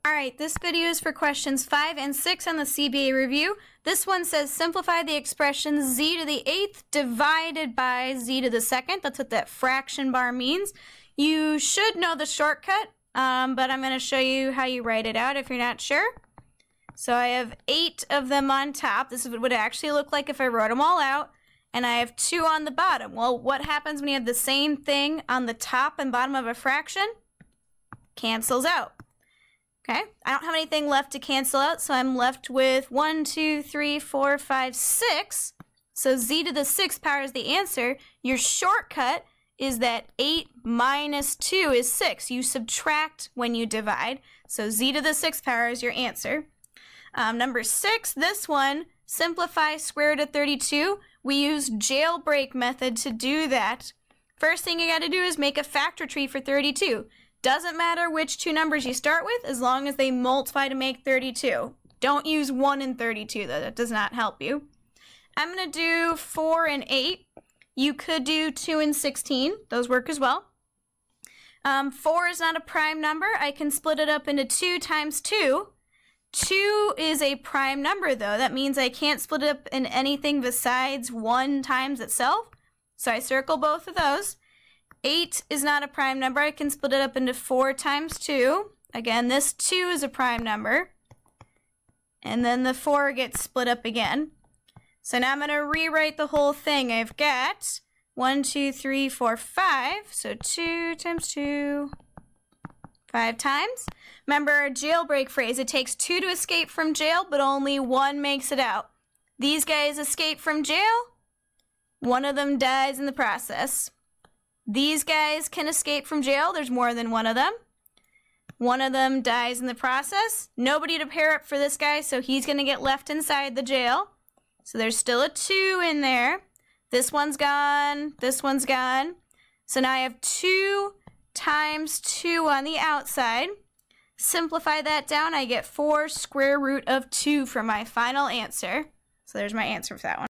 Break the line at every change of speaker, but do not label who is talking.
Alright, this video is for questions 5 and 6 on the CBA review. This one says simplify the expression z to the 8th divided by z to the 2nd. That's what that fraction bar means. You should know the shortcut, but I'm going to show you how you write it out if you're not sure. So I have 8 of them on top. This is what it would actually look like if I wrote them all out. And I have 2 on the bottom. Well, what happens when you have the same thing on the top and bottom of a fraction? Cancels out. Okay, I don't have anything left to cancel out, so I'm left with 1, 2, 3, 4, 5, 6. So z to the 6th power is the answer. Your shortcut is that 8 minus 2 is 6. You subtract when you divide. So z to the 6th power is your answer. Number 6, this one, simplify square root of 32. We use jailbreak method to do that. First thing you got to do is make a factor tree for 32. Doesn't matter which two numbers you start with, as long as they multiply to make 32. Don't use 1 and 32, though. That does not help you. I'm going to do 4 and 8. You could do 2 and 16. Those work as well. 4 is not a prime number. I can split it up into 2 times 2. 2 is a prime number, though. That means I can't split it up in anything besides 1 times itself. So I circle both of those. 8 is not a prime number. I can split it up into 4 times 2. Again, this 2 is a prime number. And then the 4 gets split up again. So now I'm going to rewrite the whole thing. I've got 1, 2, 3, 4, 5. So 2 times 2, 5 times. Remember our jailbreak phrase. It takes 2 to escape from jail, but only 1 makes it out. These guys escape from jail. 1 of them dies in the process. These guys can escape from jail. There's more than 1 of them. 1 of them dies in the process. Nobody to pair up for this guy, so he's going to get left inside the jail. So there's still a 2 in there. This one's gone. This one's gone. So now I have 2 times 2 on the outside. Simplify that down. I get 4 square root of 2 for my final answer. So there's my answer for that one.